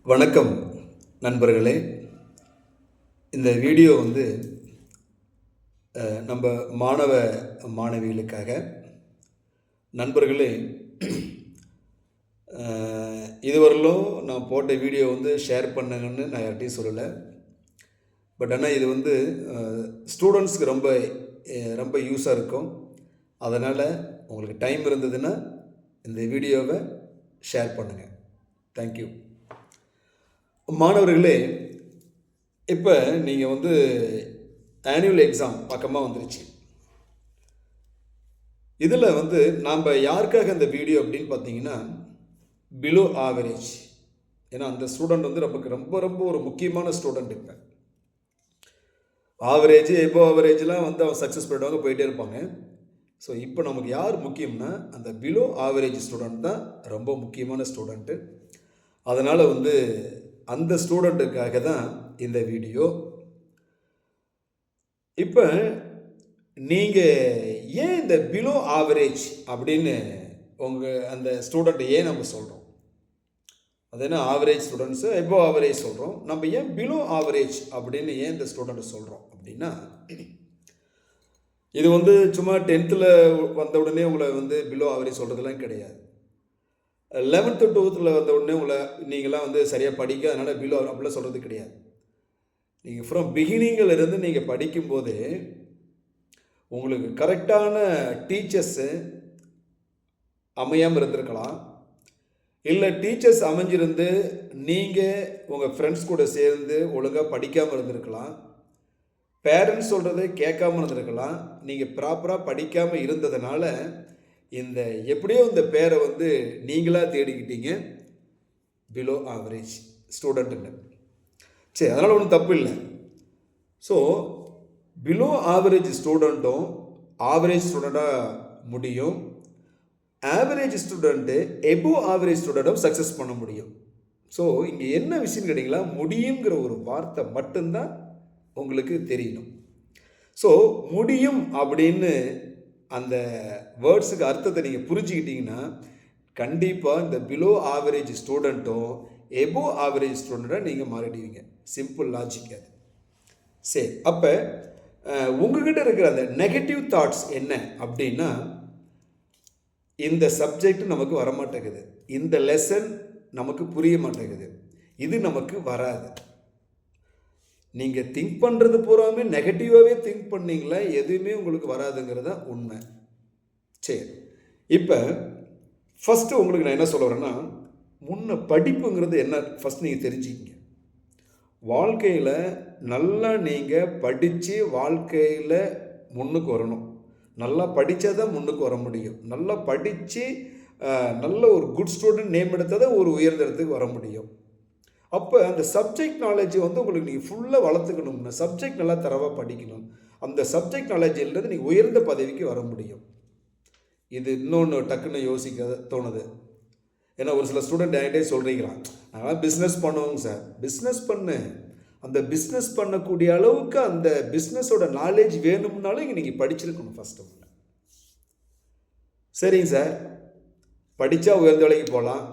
வணக்கம் நண்பர்களே. இந்த வீடியோ நம்ம மாணவ மாணவிகளுக்காக. நண்பர்களே, இதுவரையிலும் நான் போட்ட வீடியோ ஷேர் பண்ணுங்கன்னு நான் யார்கிட்டையும் சொல்லலை. பட் ஆனால் இது ஸ்டூடெண்ட்ஸ்க்கு ரொம்ப ரொம்ப யூஸாக இருக்கும். அதனால் உங்களுக்கு டைம் இருந்ததுன்னா இந்த வீடியோவை ஷேர் பண்ணுங்கள். தேங்க்யூ. மாணவர்களே, இப்போ நீங்கள் ஆனுவல் எக்ஸாம் பக்கமாக வந்துருச்சு. இதில் நாம் யாருக்காக இந்த வீடியோ அப்படின்னு பார்த்தீங்கன்னா, பிலோ ஆவரேஜ். ஏன்னா அந்த ஸ்டூடெண்ட் நமக்கு ரொம்ப ரொம்ப ஒரு முக்கியமான ஸ்டூடெண்ட். இப்போ ஆவரேஜ் எபோ ஆவரேஜ்லாம் அவன் சக்ஸஸ் பண்ணிடுவாங்க, போயிட்டே இருப்பாங்க. ஸோ இப்போ நமக்கு யார் முக்கியம்னா அந்த பிலோ ஆவரேஜ் ஸ்டூடெண்ட் தான் ரொம்ப முக்கியமான ஸ்டூடெண்ட்டு. அதனால் அந்த ஸ்டூடெண்ட்டுக்காக தான் இந்த வீடியோ. இப்போ நீங்கள் ஏன் இந்த பிலோ ஆவரேஜ் அப்படின்னு அந்த ஸ்டூடெண்ட்டை ஏன் நம்ம சொல்கிறோம்? அது என்ன, ஆவரேஜ் ஸ்டூடெண்ட்ஸு எபோ ஆவரேஜ் சொல்கிறோம், நம்ம ஏன் பிலோ ஆவரேஜ் அப்படின்னு ஏன் இந்த ஸ்டூடெண்ட்டை சொல்கிறோம் அப்படின்னா, இது சும்மா 10th வந்த உடனே உங்களை பிலோ ஆவரேஜ் சொல்கிறதுலாம் கிடையாது. 11th 12th வந்த உடனே உங்களை நீங்களாம் சரியாக படிக்க, அதனால் பிலோ அப்படிலாம் சொல்கிறது கிடையாது. நீங்கள் ஃப்ரம் பிகினிங்கில் இருந்து நீங்கள் படிக்கும்போது உங்களுக்கு கரெக்டான டீச்சர்ஸு அமையாமல் இருந்திருக்கலாம். இல்லை டீச்சர்ஸ் அமைஞ்சிருந்து நீங்கள் உங்கள் ஃப்ரெண்ட்ஸ் கூட சேர்ந்து ஒழுங்காக படிக்காமல் இருந்திருக்கலாம். பேரண்ட்ஸ் சொல்கிறத கேட்காமல் இருந்திருக்கலாம். நீங்கள் ப்ராப்பராக படிக்காமல் இருந்ததுனால எப்படியோ இந்த பேரை நீங்களாக தேடிக்கிட்டீங்க பிலோ ஆவரேஜ் ஸ்டூடெண்ட்டுன்னு. சரி, அதனால் ஒன்றும் தப்பு இல்லை. ஸோ பிலோ ஆவரேஜ் ஸ்டூடெண்ட்டும் ஆவரேஜ் ஸ்டூடெண்ட்டாக முடியும். ஆவரேஜ் ஸ்டூடெண்ட்டு எபோ ஆவரேஜ் ஸ்டூடெண்ட்டும் சக்ஸஸ் பண்ண முடியும். ஸோ இங்கே என்ன விஷயம் கேட்டிங்களா, முடியுங்கிற ஒரு வார்த்தை மட்டும்தான் உங்களுக்கு தெரியணும். ஸோ முடியும் அப்படின்னு அந்த வேர்ட்ஸுக்கு அர்த்தத்தை நீங்கள் புரிஞ்சுக்கிட்டீங்கன்னா கண்டிப்பாக இந்த பிலோ ஆவரேஜ் ஸ்டூடெண்ட்டும் எபோ ஆவரேஜ் ஸ்டூடெண்ட்டாக நீங்கள் மாறிடுவீங்க. சிம்பிள் லாஜிக் அது. சரி, அப்போ உங்ககிட்ட இருக்கிற அந்த நெகட்டிவ் தாட்ஸ் என்ன அப்படின்னா, இந்த சப்ஜெக்ட் நமக்கு வரமாட்டேங்குது, இந்த லெசன் நமக்கு புரிய மாட்டேங்குது, இது நமக்கு வராது. நீங்கள் திங்க் பண்ணுறது பூராமே நெகட்டிவாகவே திங்க் பண்ணிங்களா, எதுவுமே உங்களுக்கு வராதுங்கிறத உண்மை. சரி, இப்போ ஃபஸ்ட்டு உங்களுக்கு நான் என்ன சொல்ல வரேன்னா, முன்ன படிப்புங்கிறது என்ன ஃபஸ்ட் நீங்கள் தெரிஞ்சுக்கிங்க. வாழ்க்கையில் நல்லா நீங்கள் படித்து வாழ்க்கையில் முன்னுக்கு வரணும். நல்லா படித்தா தான் முன்னுக்கு வர முடியும். நல்லா படித்து நல்ல ஒரு குட் ஸ்டூடெண்ட் நேம் எடுத்தால் தான் ஒரு உயர்ந்த இடத்துக்கு வர முடியும். அப்போ அந்த சப்ஜெக்ட் நாலேஜ் உங்களுக்கு நீங்கள் ஃபுல்லாக வளர்த்துக்கணும்னா சப்ஜெக்ட் நல்லா தரவாக படிக்கணும். அந்த சப்ஜெக்ட் நாலேஜில்ருந்து நீங்கள் உயர்ந்த பதவிக்கு வர முடியும். இது இன்னொன்று டக்குன்னு யோசிக்க தோணுது. ஏன்னா ஒரு சில ஸ்டூடெண்ட் என்கிட்டே சொல்கிறீங்களா, நான் பிஸ்னஸ் பண்ணுவோங்க சார். பிஸ்னஸ் பண்ணு, அந்த பிஸ்னஸ் பண்ணக்கூடிய அளவுக்கு அந்த பிஸ்னஸோட நாலேஜ் வேணும்னாலும் இங்கே நீங்கள் படிச்சிருக்கணும் ஃபஸ்ட்டு. சரிங்க சார், படித்தா உயர்ந்த வேலைக்கு போகலாம்,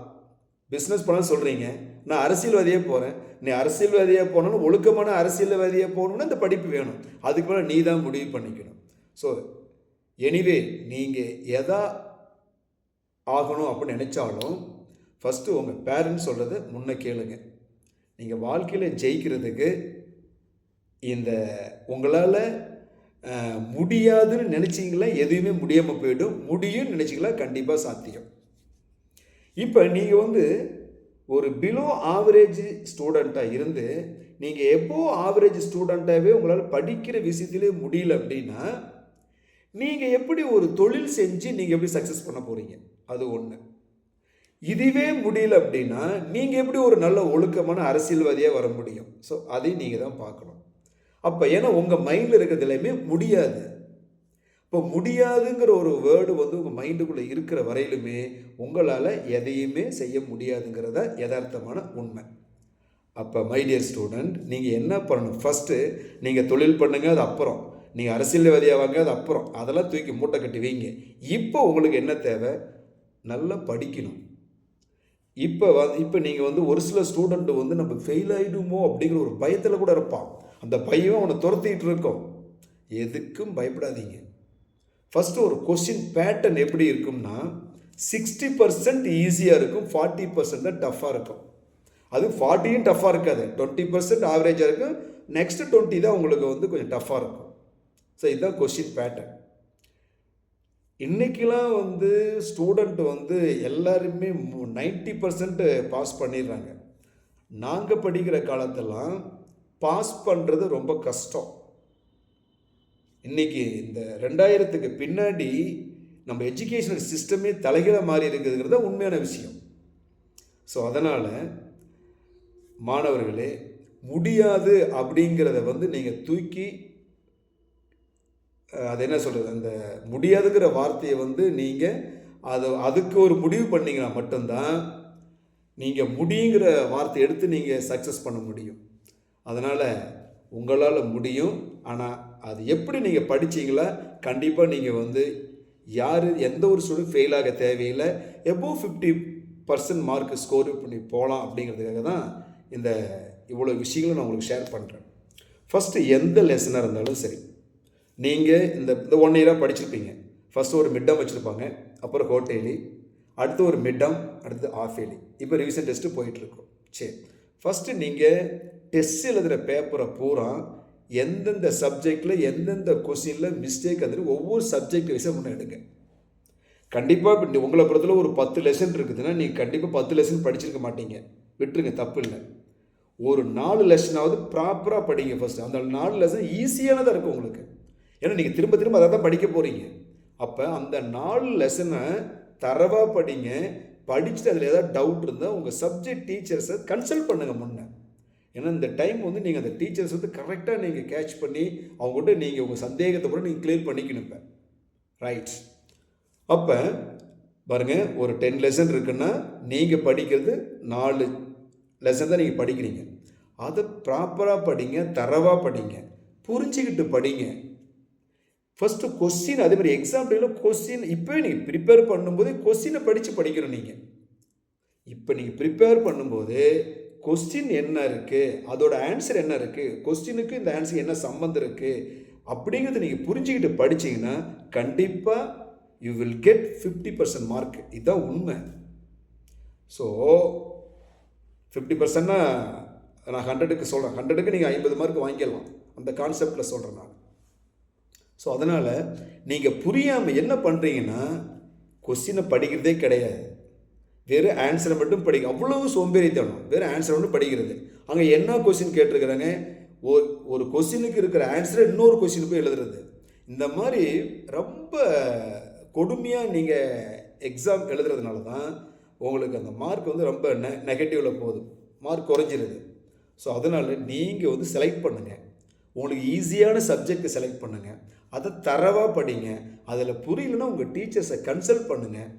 பிஸ்னஸ் பண்ண சொல்கிறீங்க, நான் அரசியல்வாதியாக போகிறேன். நீ அரசியல்வாதியாக போனாலும் ஒழுக்கமான அரசியல்வாதியாக போகணுன்னா இந்த படிப்பு வேணும். அதுக்கு மேலே நீ தான் முடிவு பண்ணிக்கணும். ஸோ எனிவே நீங்கள் எதா ஆகணும் அப்படின்னு நினச்சாலும் ஃபஸ்ட்டு உங்கள் பேரண்ட்ஸ் சொல்கிறத முன்ன கேளுங்க. நீங்கள் வாழ்க்கையில் ஜெயிக்கிறதுக்கு இந்த உங்களால் முடியாதுன்னு நினச்சிங்களா எதுவுமே முடியாமல் போய்டும், முடியும்னு நினச்சிங்களா கண்டிப்பாக சாத்தியம். இப்போ நீங்கள் ஒரு பிலோ ஆவரேஜ் ஸ்டூடெண்ட்டாக இருந்து நீங்கள் எபோ ஆவரேஜ் ஸ்டூடெண்ட்டாகவே உங்களால் படிக்கிற விஷயத்திலே முடியல அப்படின்னா நீங்கள் எப்படி ஒரு தொழில் செஞ்சு நீங்கள் எப்படி சக்ஸஸ் பண்ண போகிறீங்க? அது ஒன்று. இதுவே முடியல அப்படின்னா நீங்கள் எப்படி ஒரு நல்ல ஒழுக்கமான அரசியல்வாதியாக வர முடியும்? ஸோ அதையும் நீங்கள் தான் பார்க்கணும். அப்போ ஏன்னா உங்கள் மைண்டில் இருக்கிறது எல்லாமே முடியாது. இப்போ முடியாதுங்கிற ஒரு வேர்டு உங்கள் மைண்டுக்குள்ளே இருக்கிற வரையிலுமே உங்களால் எதையுமே செய்ய முடியாதுங்கிறத யதார்த்தமான உண்மை. அப்போ மை டியர் ஸ்டூடெண்ட், நீங்கள் என்ன பண்ணணும், ஃபஸ்ட்டு நீங்கள் தொழில் பண்ணுங்கள், அது அப்புறம். நீங்கள் அரசியல்வாதியாக வாங்க, அது அப்புறம். அதெல்லாம் தூக்கி மூட்டை கட்டி வைங்க. இப்போ உங்களுக்கு என்ன தேவை, நல்லா படிக்கணும். இப்போ நீங்கள் வந்து ஒரு சில ஸ்டூடெண்ட் வந்து நம்ம ஃபெயில் ஆகிடுமோ அப்படிங்கிற ஒரு பயத்தில் கூட இருப்பான். அந்த பயம் அவனை துரத்திட்டு இருக்கும். எதுக்கும் பயப்படாதீங்க. ஃபஸ்ட்டு ஒரு கொஸ்டின் பேட்டர்ன் எப்படி இருக்கும்னா 60% ஈஸியாக இருக்கும், 40% தான் டஃப்பாக இருக்கும். அது 40யும் டஃப்பாக இருக்காது, 20% ஆவரேஜாக இருக்கும், நெக்ஸ்ட் 20 தான் உங்களுக்கு வந்து கொஞ்சம் டஃப்பாக இருக்கும். ஸோ இதுதான் கொஸ்டின் பேட்டர்ன். இன்றைக்கெலாம் வந்து ஸ்டூடெண்ட் வந்து எல்லாருமே 90% பாஸ் பண்ணிடுறாங்க. நாங்கள் படிக்கிற காலத்தெல்லாம் பாஸ் பண்ணுறது ரொம்ப கஷ்டம். இன்றைக்கி இந்த 2000க்கு பின்னாடி நம்ம எஜுகேஷனல் சிஸ்டமே தலைகீழ மாறி இருக்குதுங்கிறது உண்மையான விஷயம். ஸோ அதனால் மாணவர்களே, முடியாது அப்படிங்கிறத வந்து நீங்கள் தூக்கி அது என்ன சொல்கிறது, அந்த முடியாதுங்கிற வார்த்தையை வந்து நீங்கள் அதுக்கு ஒரு முடிவு பண்ணிங்கன்னா மட்டும்தான் நீங்கள் முடியுங்கிற வார்த்தை எடுத்து நீங்கள் சக்ஸஸ் பண்ண முடியும். அதனால் உங்களால் முடியும். ஆனால் அது எப்படி நீங்கள் படித்தீங்களா, கண்டிப்பாக நீங்கள் வந்து எந்த ஒரு ஸ்டூடெண்ட் ஃபெயில் ஆக தேவையில்லை. எபோவ் 50% மார்க் ஸ்கோர் பண்ணி போகலாம் அப்படிங்கிறதுக்காக தான் இந்த இவ்வளோ விஷயங்களும் நான் உங்களுக்கு ஷேர் பண்ணுறேன். ஃபஸ்ட்டு எந்த லெசனாக இருந்தாலும் சரி, நீங்கள் இந்த 1 இயராக படிச்சிருப்பீங்க. ஃபஸ்ட்டு ஒரு மிட் டேர்ம் வச்சுருப்பாங்க, அப்புறம் குவார்ட்டர்லி, அடுத்து ஒரு மிட் டேர்ம், அடுத்து ஆஃப் இயர்லி, இப்போ ரிவிஷன் டெஸ்ட்டு போயிட்டுருக்கோம். சரி, ஃபஸ்ட்டு நீங்கள் டெஸ்ட் எழுதுகிற பேப்பரை பூரா எந்தெந்த சப்ஜெக்டில் எந்தெந்த கொஸ்டினில் மிஸ்டேக் வந்துட்டு ஒவ்வொரு சப்ஜெக்ட் வைஸாக முன்னே எடுங்க. கண்டிப்பாக இப்போ உங்களை பொறுத்தல ஒரு 10 லெசன் இருக்குதுன்னா நீங்கள் கண்டிப்பாக 10 லெசன் படிச்சிருக்க மாட்டீங்க, விட்டுருங்க, தப்பு இல்லை. ஒரு 4 லெசனாவது ப்ராப்பராக படிங்க. ஃபஸ்ட்டு அந்த 4 லெசன் ஈஸியானதாக இருக்கும் உங்களுக்கு. ஏன்னா நீங்கள் திரும்ப திரும்ப அதை தான் படிக்க போகிறீங்க. அப்போ அந்த 4 லெசனை தரவாக படிங்க. படிச்சுட்டு அதில் ஏதாவது டவுட் இருந்தால் உங்கள் சப்ஜெக்ட் டீச்சர்ஸை கன்சல்ட் பண்ணுங்கள் முன்னே. ஏன்னா இந்த டைம் வந்து நீங்கள் அந்த டீச்சர்ஸ் வந்து கரெக்டாக நீங்கள் கேட்ச் பண்ணி அவங்ககிட்ட நீங்கள் உங்கள் சந்தேகத்தை கூட நீங்கள் கிளியர் பண்ணிக்கணும். இப்போ ரைட். அப்போ பாருங்கள், ஒரு 10 லெசன் இருக்குன்னா நீங்கள் படிக்கிறது 4 லெசன் தான் நீங்கள் படிக்கிறீங்க. அதை ப்ராப்பராக படிங்க, தரவாக படிங்க, புரிஞ்சுக்கிட்டு படிங்க. ஃபஸ்ட்டு கொஸ்டின், அதே மாதிரி எக்ஸாம் டைமில் கொஸ்டின் இப்போவே நீங்கள் ப்ரிப்பேர் பண்ணும்போது கொஸ்டினை படிக்கணும். நீங்கள் இப்போ நீங்கள் ப்ரிப்பேர் பண்ணும்போது கொஸ்டின் என்ன இருக்குது, அதோட ஆன்சர் என்ன இருக்குது, கொஸ்டினுக்கு இந்த ஆன்சர் என்ன சம்மந்தம் இருக்குது அப்படிங்கிறது நீங்கள் புரிஞ்சுக்கிட்டு படிச்சிங்கன்னா கண்டிப்பாக யூ வில் கெட் 50% மார்க். இதுதான் உண்மை. ஸோ 50%னா நான் 100க்கு சொல்கிறேன், 100க்கு நீங்கள் 50 மார்க் வாங்கிடலாம், அந்த கான்செப்டில் சொல்கிறேன் நான். ஸோ அதனால் நீங்கள் புரியாமல் என்ன பண்ணுறீங்கன்னா கொஸ்டினை படிக்கிறதே கிடையாது, வெறும் ஆன்சரை மட்டும் படிக்க. அவ்வளவு சோம்பேறித்தனம், வெறும் ஆன்சரை மட்டும் படிக்கிறது. அங்கே என்ன கொஸ்டின் கேட்டிருக்கிறாங்க, ஒரு கொஸ்டினுக்கு இருக்கிற ஆன்சரை இன்னொரு கொஸ்டின் போய் எழுதுறது. இந்த மாதிரி ரொம்ப கொடுமையாக நீங்கள் எக்ஸாம் எழுதுறதுனால தான் உங்களுக்கு அந்த மார்க் வந்து ரொம்ப நெகட்டிவில் போகுது, மார்க் குறைஞ்சிருது. ஸோ அதனால் நீங்கள் வந்து செலக்ட் பண்ணுங்கள், உங்களுக்கு ஈஸியான சப்ஜெக்டை செலக்ட் பண்ணுங்கள், அதை தரவாக படிங்க. அதில் புரியலன்னா உங்கள் டீச்சர்ஸை கன்சல்ட் பண்ணுங்கள்,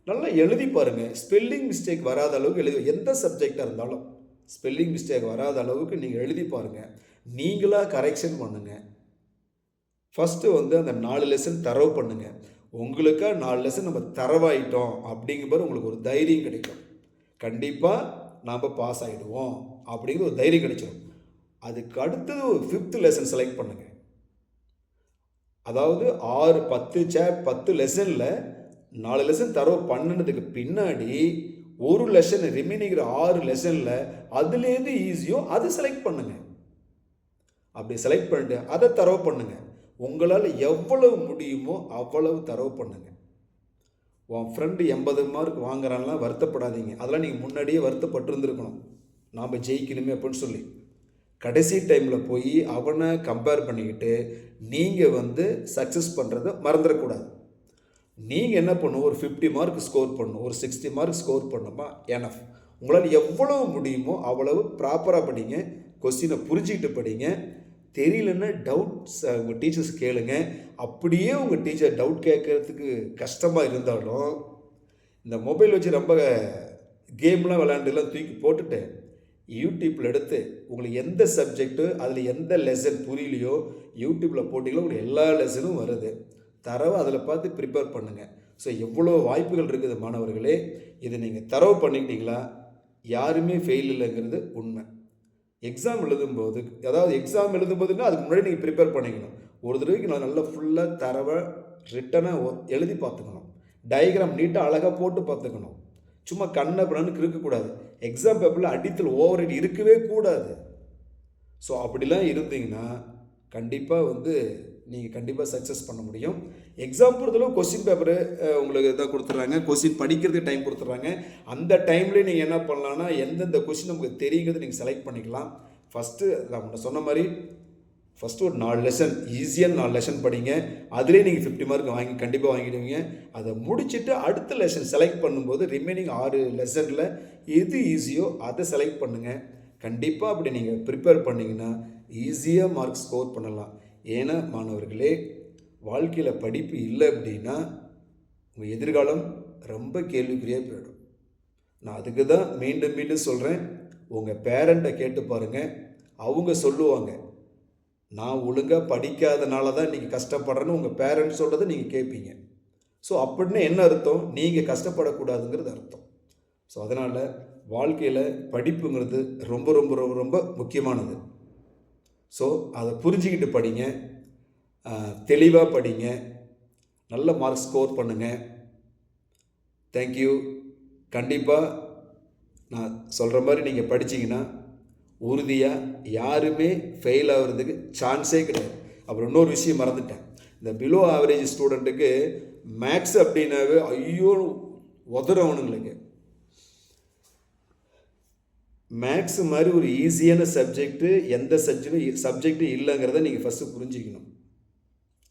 நல்லா எழுதி பாருங்கள். ஸ்பெல்லிங் மிஸ்டேக் வராத அளவுக்கு எழுதி, எந்த சப்ஜெக்டாக இருந்தாலும் ஸ்பெல்லிங் மிஸ்டேக் வராத அளவுக்கு நீங்கள் எழுதி பாருங்கள், நீங்களாக கரெக்ஷன் பண்ணுங்கள். ஃபஸ்ட்டு வந்து அந்த 4 லெசன் தரவு பண்ணுங்கள். உங்களுக்காக 4 லெசன் நம்ம தரவாயிட்டோம் அப்படிங்கும்போது உங்களுக்கு ஒரு தைரியம் கிடைக்கும். கண்டிப்பாக நாம் பாஸ் ஆகிடுவோம் அப்படிங்கிற ஒரு தைரியம் கிடைச்சிடும். அதுக்கு அடுத்தது ஒரு 5th லெசன் செலக்ட் பண்ணுங்கள். அதாவது 10 லெசனில் 4 லெசன் தரவு பண்ணினதுக்கு பின்னாடி ஒரு லெசன் ரிமைனிங்கிற 6 லெசனில் அதுலேருந்து ஈஸியோ அதை செலக்ட் பண்ணுங்கள். அப்படி செலக்ட் பண்ணிட்டு அதை தரவு பண்ணுங்கள். உங்களால் எவ்வளவு முடியுமோ அவ்வளவு தரவு பண்ணுங்கள். உன் ஃப்ரெண்டு 80 மார்க் வாங்குறான்லாம் வருத்தப்படாதீங்க. அதெல்லாம் நீங்கள் முன்னாடியே வருத்தப்பட்டு இருந்துருக்கணும், நாம் ஜெயிக்கணுமே அப்படின்னு சொல்லி. கடைசி டைமில் போய் அவனை கம்பேர் பண்ணிக்கிட்டு நீங்கள் வந்து சக்ஸஸ் பண்ணுறதை மறந்துடக்கூடாது. நீங்கள் என்ன பண்ணணும், ஒரு 50 மார்க் ஸ்கோர் பண்ணணும், ஒரு 60 மார்க் ஸ்கோர் பண்ணணுமா எனஃப். உங்களால் எவ்வளவு முடியுமோ அவ்வளவு ப்ராப்பராக படிங்க, கொஸ்டினை புரிஞ்சுக்கிட்டு படிங்க. தெரியலன்னா டவுட்ஸ் உங்கள் டீச்சர்ஸ் கேளுங்க. அப்படியே உங்கள் டீச்சர் டவுட் கேட்குறதுக்கு கஷ்டமாக இருந்தாலும் இந்த மொபைல் வச்சு ரொம்ப கேம்லாம் விளையாண்டுலாம் தூக்கி போட்டுட்டு யூடியூப்பில் எடுத்து உங்களுக்கு எந்த சப்ஜெக்ட்டு அதில் எந்த லெசன் புரியலையோ யூடியூப்பில் போட்டிங்களோ உங்களுக்கு எல்லா லெசனும் வருது, தரவை அதில் பார்த்து ப்ரிப்பேர் பண்ணுங்கள். ஸோ எவ்வளோ வாய்ப்புகள் இருக்குது மாணவர்களே. இதை நீங்கள் தரவு பண்ணிக்கிட்டீங்களா, யாருமே ஃபெயில் இல்லைங்கிறது உண்மை. எக்ஸாம் எழுதும்போது, அதாவது எக்ஸாம் எழுதும்போதுன்னா அதுக்கு முன்னாடி நீங்கள் ப்ரிப்பேர் பண்ணிக்கணும். ஒரு தடவைக்கு நான் நல்லா ஃபுல்லாக தரவை ரிட்டனாக எழுதி பார்த்துக்கணும். டயக்ராம் நீட்டாக அழகாக போட்டு பார்த்துக்கணும். சும்மா கண்ணை பண்ணு இருக்கக்கூடாது. எக்ஸாம் பேப்பரில் அடித்தல் ஓவர் ஹெட் இருக்கவே கூடாது. ஸோ அப்படிலாம் இருந்தீங்கன்னா கண்டிப்பாக நீங்கள் கண்டிப்பாக சக்ஸஸ் பண்ண முடியும். எக்ஸாம் பொறுத்தளவு கொஸ்டின் பேப்பரு உங்களுக்கு இதாக கொடுத்துட்றாங்க, கொஸ்டின் படிக்கிறதுக்கு டைம் கொடுத்துட்றாங்க. அந்த டைம்லேயே நீங்கள் என்ன பண்ணலான்னா, எந்தெந்த கொஸ்டின் நமக்கு தெரியுங்கிறது நீங்கள் செலக்ட் பண்ணிக்கலாம். ஃபஸ்ட்டு நான் முன்ன சொன்ன மாதிரி ஃபஸ்ட்டு ஒரு 4 லெசன் ஈஸியாக 4 லெசன் படிங்க. அதிலே நீங்கள் 50 மார்க் கண்டிப்பாக வாங்கிடுவீங்க. அதை முடிச்சுட்டு அடுத்த லெசன் செலக்ட் பண்ணும்போது ரிமைனிங் 6 லெசனில் எது ஈஸியோ அதை செலக்ட் பண்ணுங்கள். கண்டிப்பாக அப்படி நீங்கள் ப்ரிப்பேர் பண்ணிங்கன்னா ஈஸியாக மார்க் ஸ்கோர் பண்ணலாம். ஏன்னா மாணவர்களே, வாழ்க்கையில் படிப்பு இல்லை அப்படின்னா உங்கள் எதிர்காலம் ரொம்ப கேள்விக்குறியாக போயிடும். நான் அதுக்கு தான் மீண்டும் மீண்டும் சொல்கிறேன், உங்கள் பேரண்ட்டை கேட்டு பாருங்கள். அவங்க சொல்லுவாங்க, நான் ஒழுங்காக படிக்காதனால தான் இன்றைக்கி கஷ்டப்படுறேன்னு உங்கள் பேரண்ட்ஸ் சொல்கிறத நீங்கள் கேட்பீங்க. ஸோ அப்படின்னு என்ன அர்த்தம்? நீங்கள் கஷ்டப்படக்கூடாதுங்கிறது அர்த்தம். ஸோ அதனால் வாழ்க்கையில் படிப்புங்கிறது ரொம்ப ரொம்ப ரொம்ப ரொம்ப முக்கியமானது. ஸோ அதை புரிஞ்சுக்கிட்டு படிங்க, தெளிவாக படிங்க, நல்ல மார்க் ஸ்கோர் பண்ணுங்கள். தேங்க்யூ. கண்டிப்பாக நான் சொல்கிற மாதிரி நீங்கள் படிச்சிங்கன்னா உறுதியாக யாருமே ஃபெயில் ஆகிறதுக்கு சான்ஸே கிடையாது. அப்புறம் இன்னொரு விஷயம் மறந்துட்டேன். இந்த பிலோ ஆவரேஜ் ஸ்டூடெண்ட்டுக்கு மேக்ஸ் அப்படின்னாவே ஐயோ உதறவனுங்களுக்கு. மேக்ஸ் மாதிரி ஒரு ஈஸியான சப்ஜெக்டு எந்த சப்ஜெக்டு இல்லைங்கிறத நீங்கள் ஃபஸ்ட்டு புரிஞ்சிக்கணும்.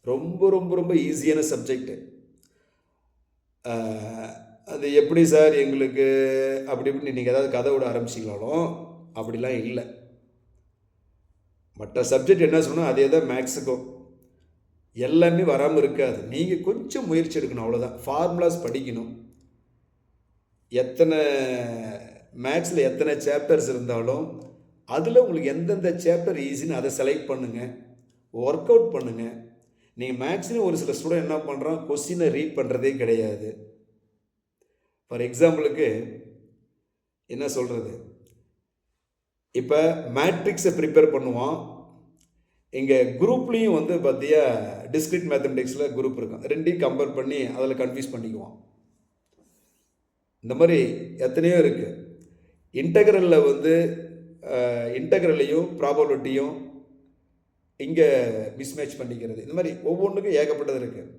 ரொம்ப ரொம்ப ரொம்ப ஈஸியான சப்ஜெக்டு. அது எப்படி சார் எங்களுக்கு அப்படி இப்படின்னு நீங்கள் ஏதாவது கதை விட ஆரம்பிச்சிங்களாலும் அப்படிலாம் இல்லை. மற்ற சப்ஜெக்ட் என்ன சொன்னால் அதே தான் மேக்ஸுக்கும். எல்லாமே வராமல் இருக்காது. நீங்கள் கொஞ்சம் முயற்சி எடுக்கணும், அவ்வளோதான். ஃபார்முலாஸ் படிக்கணும். மேக்ஸில் எத்தனை சாப்டர்ஸ் இருந்தாலும் அதில் உங்களுக்கு எந்தெந்த சாப்டர் ஈஸின்னு அதை செலக்ட் பண்ணுங்கள், ஒர்க் அவுட் பண்ணுங்கள். நீங்கள் மேக்ஸ்லேயும் ஒரு சில ஸ்டூடெண்ட் என்ன பண்ணுறான், கொஸ்டினை ரீட் பண்ணுறதே கிடையாது. ஃபார் எக்ஸாம்பிளுக்கு என்ன சொல்கிறது, இப்போ மேட்ரிக்ஸை ப்ரிப்பேர் பண்ணுவான். எங்கள் குரூப்லேயும் பார்த்தியா டிஸ்கிரிட் மேத்தமெட்டிக்ஸில் குரூப் இருக்கும். ரெண்டையும் கம்பேர் பண்ணி அதில் கன்ஃபியூஸ் பண்ணிக்குவான். இந்த மாதிரி எத்தனையோ இருக்குது. இன்டெக்ரல்லையும் ப்ராபபிலிட்டியும் இங்கே மிஸ்மேட்ச் பண்ணிக்கிறது. இந்த மாதிரி ஒவ்வொன்றுக்கும் ஏகப்பட்டது இருக்குது.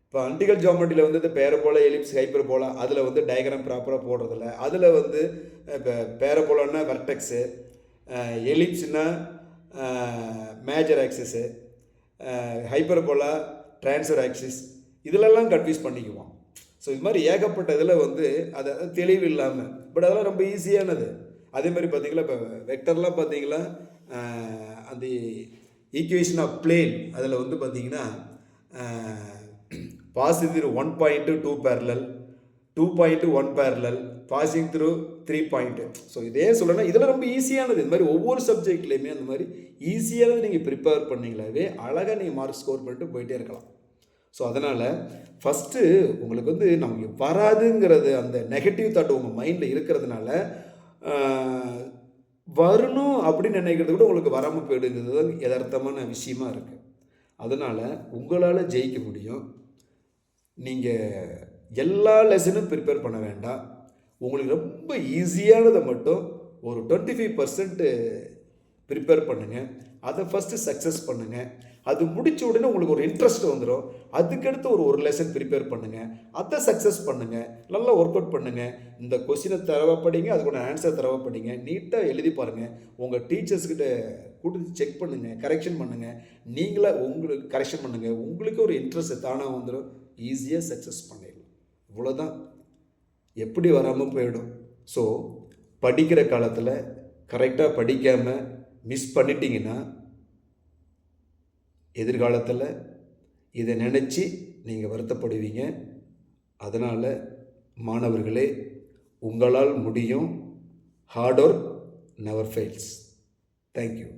இப்போ அன்டிகல் ஜியோமெட்ரியில் பேரபோலா, எலிப்ஸ், ஹைப்பர் போலா, அதில் டயக்ராம் ப்ராப்பராக போடுறதில்ல. அதில் இப்போ பேரபோலான்னா வெர்டெக்ஸு, எலிப்ஸ்னா மேஜர் ஆக்சிஸு, ஹைப்பர் போலா ட்ரான்ஸ்ஃபர் ஆக்சிஸ், இதிலெல்லாம் கன்ஃபியூஸ் பண்ணிக்குவோம். ஸோ இது மாதிரி ஏகப்பட்ட இதில் அது தெளிவு இல்லாமல், பட் அதெல்லாம் ரொம்ப ஈஸியானது. அதே மாதிரி பார்த்தீங்களா, இப்போ வெக்டர்லாம் பார்த்தீங்களா, அந்த ஈக்குவேஷன் ஆஃப் பிளேன் அதில் பார்த்தீங்கன்னா passing through 1 point 2 parallel, 2 point 1 parallel, passing through 3 point. So இதே சொல்லணும், இதெல்லாம் ரொம்ப ஈஸியானது. இது மாதிரி ஒவ்வொரு சப்ஜெக்ட்லேயுமே அந்த மாதிரி ஈஸியானது நீங்கள் ப்ரிப்பேர் பண்ணிங்களாவே அழகாக நீங்கள் மார்க் ஸ்கோர் பண்ணிட்டு போயிட்டே இருக்கலாம். ஸோ அதனால் ஃபஸ்ட்டு உங்களுக்கு நமக்கு வராதுங்கிறது அந்த நெகட்டிவ் தாட் உங்கள் மைண்டில் இருக்கிறதுனால வரணும் அப்படின்னு நினைக்கிறது கூட உங்களுக்கு வராமல் போயிடுங்கிறது தான் யதார்த்தமான விஷயமா இருக்குது. அதனால் உங்களால் ஜெயிக்க முடியும். நீங்கள் எல்லா லெசனும் ப்ரிப்பேர் பண்ண வேண்டாம். உங்களுக்கு ரொம்ப ஈஸியானதை மட்டும் ஒரு 25% ப்ரிப்பேர் பண்ணுங்கள். அதை ஃபஸ்ட்டு சக்ஸஸ் பண்ணுங்கள். அது முடித்த உடனே உங்களுக்கு ஒரு இன்ட்ரெஸ்ட் வந்துடும். அதுக்கடுத்து ஒரு லெசன் ப்ரிப்பேர் பண்ணுங்கள், அதை சக்ஸஸ் பண்ணுங்கள், நல்லா ஒர்க் அவுட் பண்ணுங்கள். இந்த கொஸ்டினை தரவாப்படிங்க, அதுக்கூட ஆன்சர் தரவாப்படிங்க, நீட்டாக எழுதி பாருங்கள். உங்கள் டீச்சர்ஸ்கிட்ட கொடுத்து செக் பண்ணுங்கள், கரெக்ஷன் பண்ணுங்கள். நீங்களாக உங்களுக்கு கரெக்ஷன் பண்ணுங்கள். உங்களுக்கு ஒரு இன்ட்ரெஸ்ட் தானாக வந்துடும். ஈஸியாக சக்ஸஸ் பண்ணிடலாம். இவ்வளோதான், எப்படி வராமல் போயிடும். ஸோ படிக்கிற காலத்தில் கரெக்டாக படிக்காமல் மிஸ் பண்ணிட்டீங்கன்னா எதிர்காலத்தில் இதை நினச்சி நீங்கள் வருத்தப்படுவீங்க. அதனால் மாணவர்களே, உங்களால் முடியும். Hard work never fails. Thank you.